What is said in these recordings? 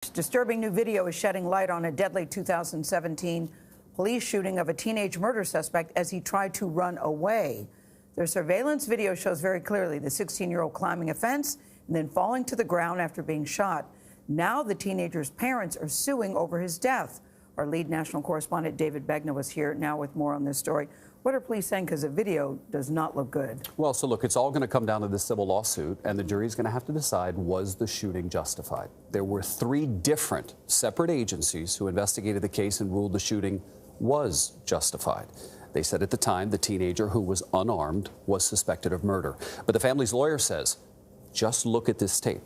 Disturbing new video is shedding light on a deadly 2017 police shooting of a teenage murder suspect as he tried to run away. Their surveillance video shows very clearly the 16-year-old climbing a fence and then falling to the ground after being shot. Now the teenager's parents are suing over his death. Our lead national correspondent David Begna was here now with more on this story. What are police saying? Because the video does not look good. Well, so look, it's all going to come down to this civil lawsuit, and the jury's going to have to decide, was the shooting justified? There were 3 different separate agencies who investigated the case and ruled the shooting was justified. They said at the time the teenager, who was unarmed, was suspected of murder. But the family's lawyer says, just look at this tape.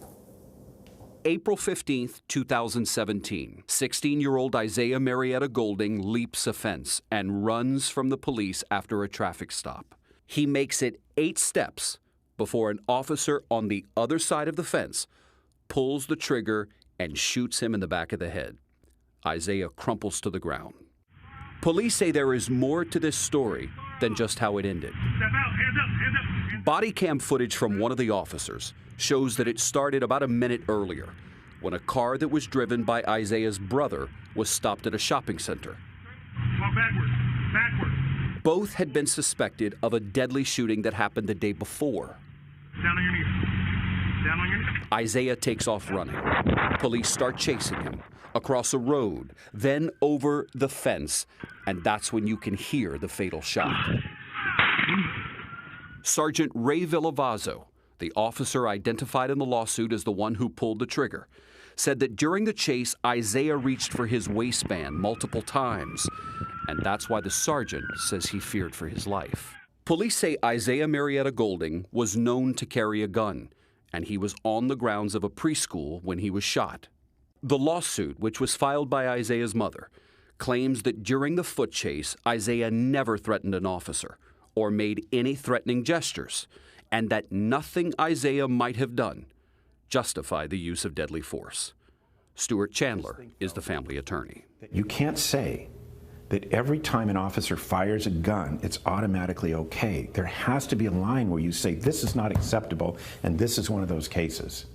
April 15th, 2017, 16-year-old Isaiah Marietta Golding leaps a fence and runs from the police after a traffic stop. He makes it 8 steps before an officer on the other side of the fence pulls the trigger and shoots him in the back of the head. Isaiah crumples to the ground. Police say there is more to this story than just how it ended. Body cam footage from one of the officers shows that it started about a minute earlier when a car that was driven by Isaiah's brother was stopped at a shopping center. Backward. Both had been suspected of a deadly shooting that happened the day before. Down on your knees. Down on your knees. Isaiah takes off running. Police start chasing him across a road, then over the fence, and that's when you can hear the fatal shot. Sergeant Ray Villavazzo, the officer identified in the lawsuit as the one who pulled the trigger, said that during the chase, Isaiah reached for his waistband multiple times, and that's why the sergeant says he feared for his life. Police say Isaiah Marietta Golding was known to carry a gun, and he was on the grounds of a preschool when he was shot. The lawsuit, which was filed by Isaiah's mother, claims that during the foot chase, Isaiah never threatened an officer or made any threatening gestures, and that nothing Isaiah might have done justified the use of deadly force. Stuart Chandler is the family attorney. You can't say that every time an officer fires a gun, it's automatically okay. There has to be a line where you say, this is not acceptable, and this is one of those cases.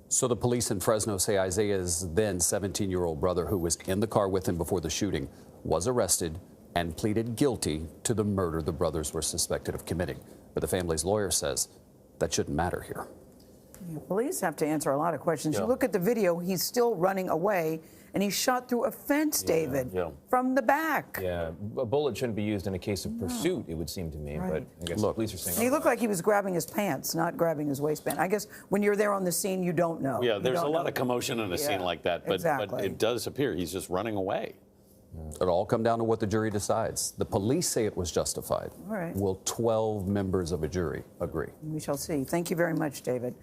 So the police in Fresno say Isaiah's then 17-year-old brother, who was in the car with him before the shooting, was arrested and pleaded guilty to the murder the brothers were suspected of committing. But the family's lawyer says that shouldn't matter here. Yeah, police have to answer a lot of questions. You look at the video, he's still running away, and he's shot through a fence, David, from the back. Yeah, a bullet shouldn't be used in a case of pursuit, it would seem to me. Right. But I guess the police are saying... He looked like he was grabbing his pants, not grabbing his waistband. I guess when you're there on the scene, you don't know. Yeah, there's a lot of commotion in a scene like that, but it does appear he's just running away. It'll all come down to what the jury decides. The police say it was justified. All right. Will 12 members of a jury agree? We shall see. Thank you very much, David.